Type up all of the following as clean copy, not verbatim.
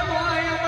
માયા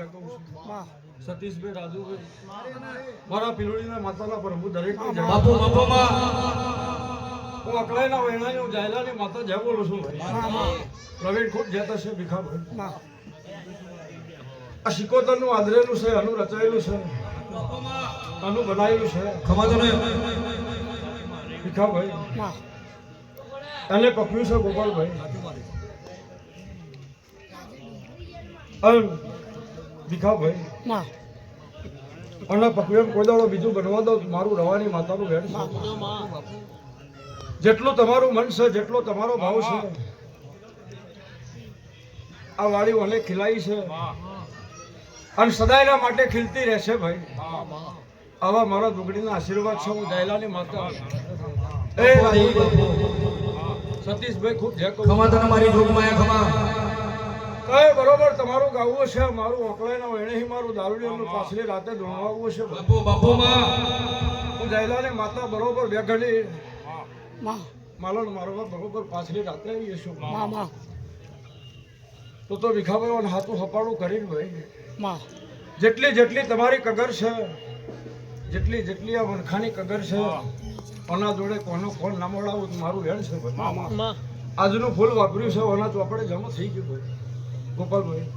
કહું છું સતીશભાઈ રાજુભાઈ મારા પીલોડીના માતાના પ્રભુ દરેક બાપુ બાપુમાં હું અકલાઈના વૈણાની હું જાયલાની માતા જય બોલું છું પ્રવીણ ખૂબ જતા છે ભીખાભાઈ આ શિકોતરનું આદરેલું છે અનુ રચાયેલું છે અનુ બનાવેલું છે ખમાતો ને ભીખાભાઈ અને પકવ્યું છે ગોપાલભાઈ ભીખાભાઈ અને પકવ્યું કોઈ દાડો બીજું બનવા દો મારું રવાની માતાનું વેણ છે જેટલું તમારું મન છે જેટલો તમારો ભાવ છે આ વાડી મને ખીલાઈ છે અને સદાયના માટે ખીલતી રહેશે ભાઈ આવા મારા દુગડીના આશીર્વાદ છે હું જાયલાની માતા એ સતીશભાઈ ખૂબ જય કહું ખમા તને મારી જોગમાં ખમા કઈ બરોબર તમારું ગાવું છે મારું ઓકળાઈના વેણેહી મારું દારૂડીનું પાછલી રાતે ધોળવાવું છે બાપુ બાપુમાં હું જાયલાની માતા બરોબર બે ઘડી માલણ મારવા બરોબર પાછલી રાતે આવીએ છું તો વિખાભાઈ હાથું હપાડું કરીને ભાઈ જેટલી જેટલી તમારી કગર છે જેટલી જેટલી આ વનખાની કગર છે ઓના જોડે કોનો ફોન ના મળાવું મારું વેણ છે આજનું ફૂલ વાપર્યું છે ઓના ચોપડે જમા થઈ ગયું ભાઈ ગોપાલભાઈ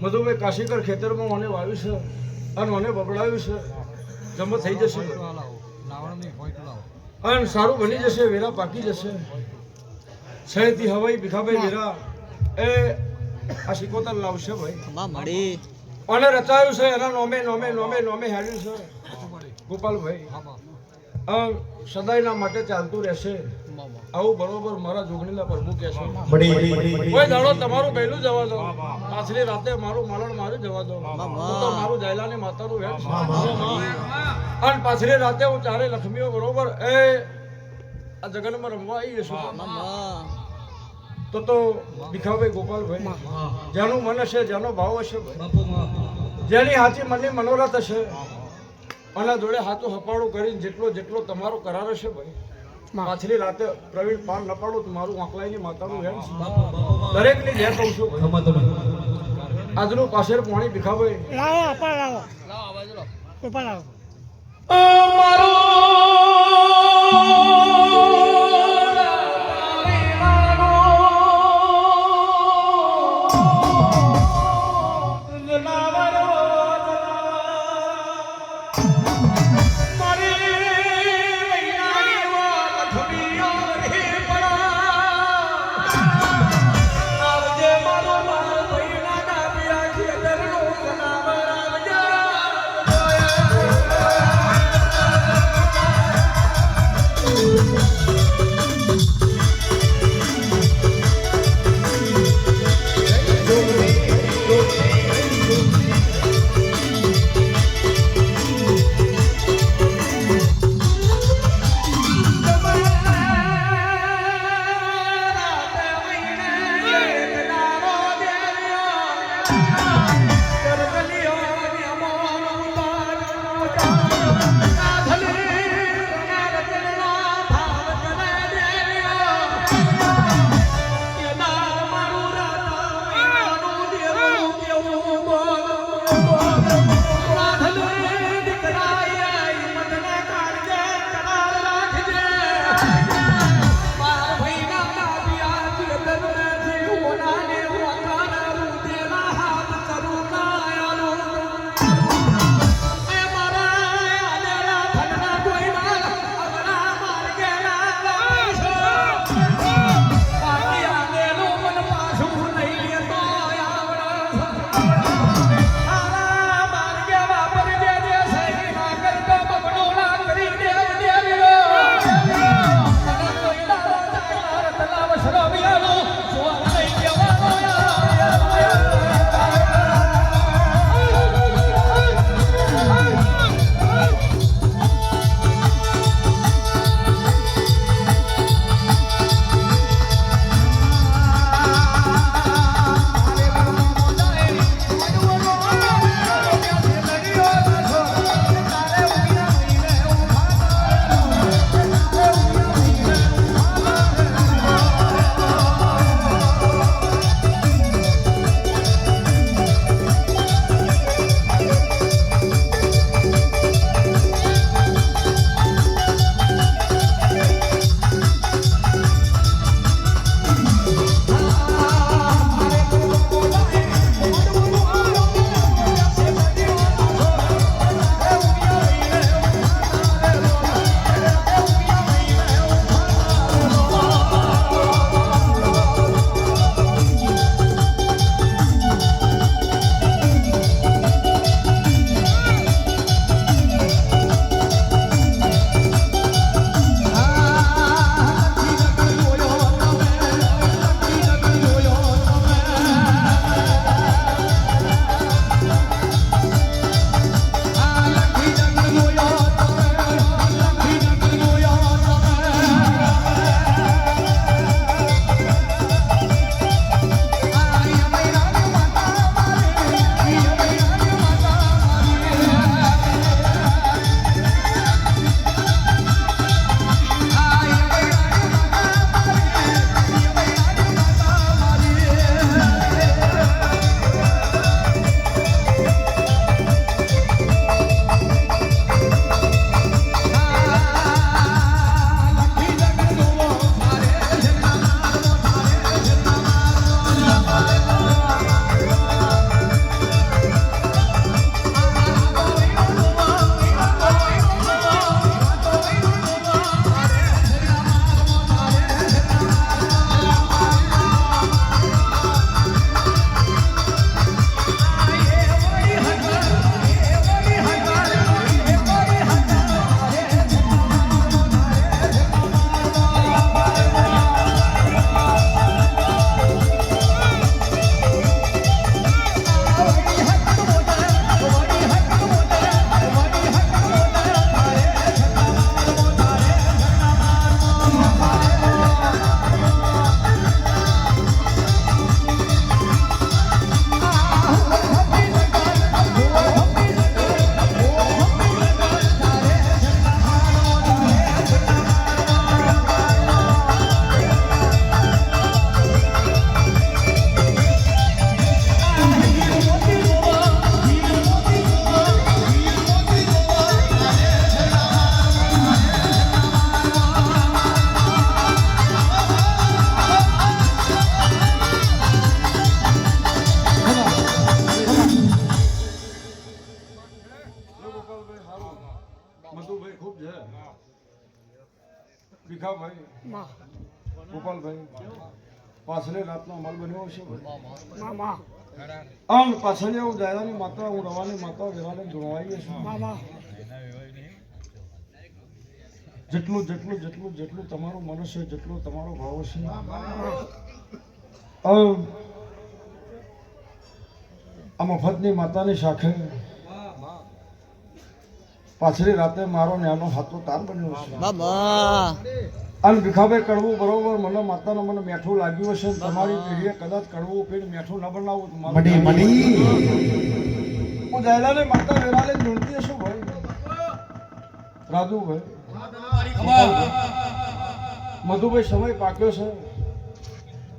મધુભાઈ કાશીકર ખેતરમાં મને વાવ્યું છે અને મને બબડાવ્યું છે જમા થઈ જશે અને સારું બની જશે વેરા પાકી જશે છેતી હવાઈ ભીખાભાઈ વેરા એ આ શિકોતર લાવશે ભાઈ અને રચાયું છે એના નોમે નોમે નોમે નોમે હેડ્યું છે ગોપાલભાઈ સદાયના માટે ચાલતું રહેશે આવું બરોબર મારા જોગણીના પ્રભુ કહે છે કોઈ દાડો તમારું પહેલું જવા દો પાછલી રાતે મારું માલણ મારું જવા દો હું તો મારું જાયલાની માતાનું વેણ છે અને પાછલી રાતે હું ચારે લક્ષ્મીઓ બરોબર એ આ જગનમાં રમવા આવી જશું તો ભીખાભાઈ ગોપાલભાઈ જેનું મન હશે જેનો ભાવ હશે જેની હાથી મનની મનોરથ હશે આના જોડે હાથું હપાડું કરીને જેટલો જેટલો તમારો કરાર હશે ભાઈ પાછલી રાતે પ્રવીણ પાન ન પાડું તો મારું આંકલાઈની માતાનું વેણ છે દરેકની જે કહું છું આજનું પાછળ પાણી ભીખાભાઈ ભીખાભાઈ માં ગોપાલભાઈ પાછલે રાતનો અમલ બન્યો છે ભાઈ મામા આમ પાછળ હું જાયરાની માતા હું રવાની માતા વેરાને જોડવાઈએ છું મામા જેટલું જેટલું જેટલું જેટલું તમારું મનુષ્ય જેટલું તમારો ભાવ છે આ મફતની માતાની શાખે પાછલી રાતે મારો ન્યાનો હાથો તાર બન્યો છે મામા અને ભીખાભાઈ કડવું બરોબર મને માતાને મને મેઠું લાગ્યું હશે તમારી પેઢીએ કદાચ કડવું પીને મેઠું ન બનાવું તો મારું હું જાયલાને માતા વેરાલે જોડતી હશું ભાઈ રાજુભાઈ મધુભાઈ સમય પાક્યો છે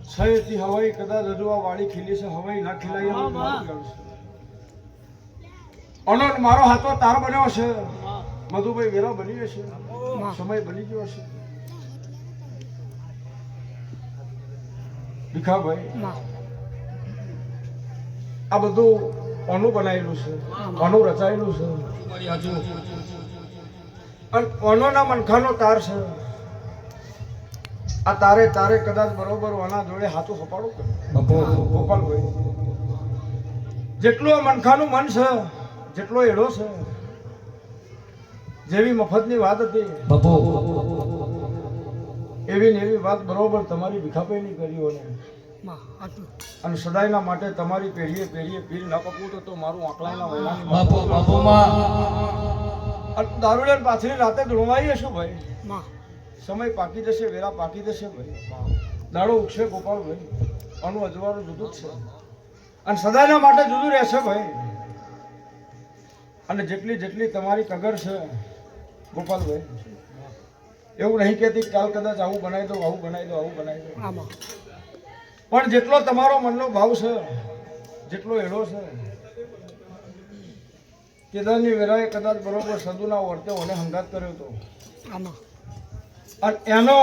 છયથી હવાઈ કદાચ હજુ આ વાડી ખીલી છે હવાઈ ના ખીલાઈ એમ મારું ગામ છે અનંત મારો હાથો તાર બન્યો છે મધુભાઈ વેરા બની હશે સમય બની ગયો છે ભીખાભાઈ આ બધું ઓનું બનાવેલું છે ઓનું રચાયેલું છે અને ઓનોના મનખાનો તાર છે આ તારે તારે કદાચ બરોબર ઓના જોડે હાથું સપાડું કે ગોપાલભાઈ જેટલું આ મનખાનું મન છે જેટલો એડો છે જેવી મફતની વાત હતી એવી ને એવી વાત બરોબર તમારી ભીખાભાઈની કરી ઓને અને સદાયના માટે તમારી પેઢીએ પેઢીએ પીર ના પકવું તો મારું આંકલાના વહેલાની દારૂડિયા પાછળી રાતે ધૂણવાઈએ શું ભાઈ સમય પાકી જશે વેરા પાકી જશે ભાઈ દાડો ઉગશે ગોપાલભાઈ આનું અજવાળું જુદું જ છે અને સદાયના માટે જુદું રહેશે ભાઈ અને જેટલી જેટલી તમારી કગર છે ગોપાલભાઈ એવું નહીં કહેતી કાલ કદાચ આવું બનાવી દો આવું બનાવી દો આવું બનાવી દો પણ જેટલો તમારો મનનો ભાવ છે જેટલો એડો છે કેદારની વેરાએ કદાચ બરોબર સદુના વર્તે ઓને હંગાત કર્યો હતો અને એનો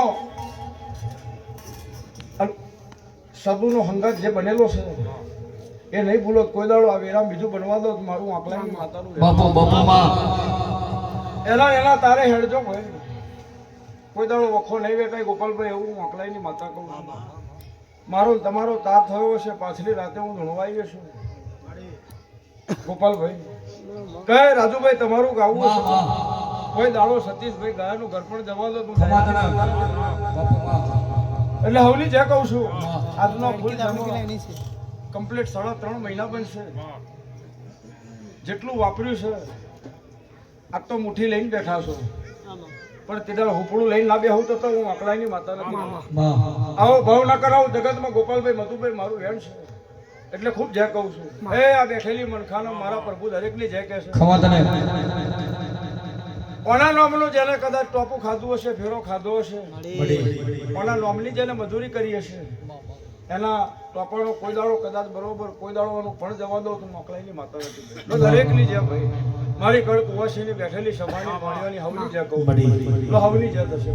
સદુનો હંગાત જે બનેલો છે એ નહીં ભૂલો કોઈ દાડો આ વેરા બીજું બનવા દો તો મારું આંકલાની માતાનું એના તારે હેડજો ભાઈ કોઈ દાડો વખો નહીં વેકાય ગોપાલભાઈ એવું હું આંકલાની માતા કહું મારો તમારો તાર થયો છે પાછલી રાતે હું ધૂણવાઈ છું ગોપાલભાઈ કહે રાજુભાઈ તમારું ગાવું છે કોઈ દાડો સતીશભાઈ ગાયાનું ઘર પણ જવા દો તું એટલે હવલી જે કહું છું આજનો ફૂલ કમ્પ્લીટ 3.5 મહિના બનશે જેટલું વાપર્યું છે આજ તો મુઠ્ઠી લઈને બેઠા છો પણ કીધા હુપડું લઈને ના બેહું તો હું આંકલાની માતા નથી આવો ભાવ ના કરાવું જગતમાં ગોપાલભાઈ મધુભાઈ મારું વેણ છે એટલે ખૂબ જય કહું છું એ આ બેઠેલી મનખાનો મારા પ્રભુ દરેકની જય કહે છે ઓના નોમનું જેને કદાચ ટોપું ખાધું હશે ફેરો ખાધો હશે ઓના નોમની જેને મજૂરી કરી હશે એના ટોપાનો કોઈ દાડો કદાચ બરોબર કોઈ દાડો એનું પણ જવા દો તો મોકલાઈની માતા નથી દરેકની જેમ ભાઈ મારી કડ કુવાસીની બેઠેલી સભાની પાણીઓની હવની જે કહું હવની જે થશે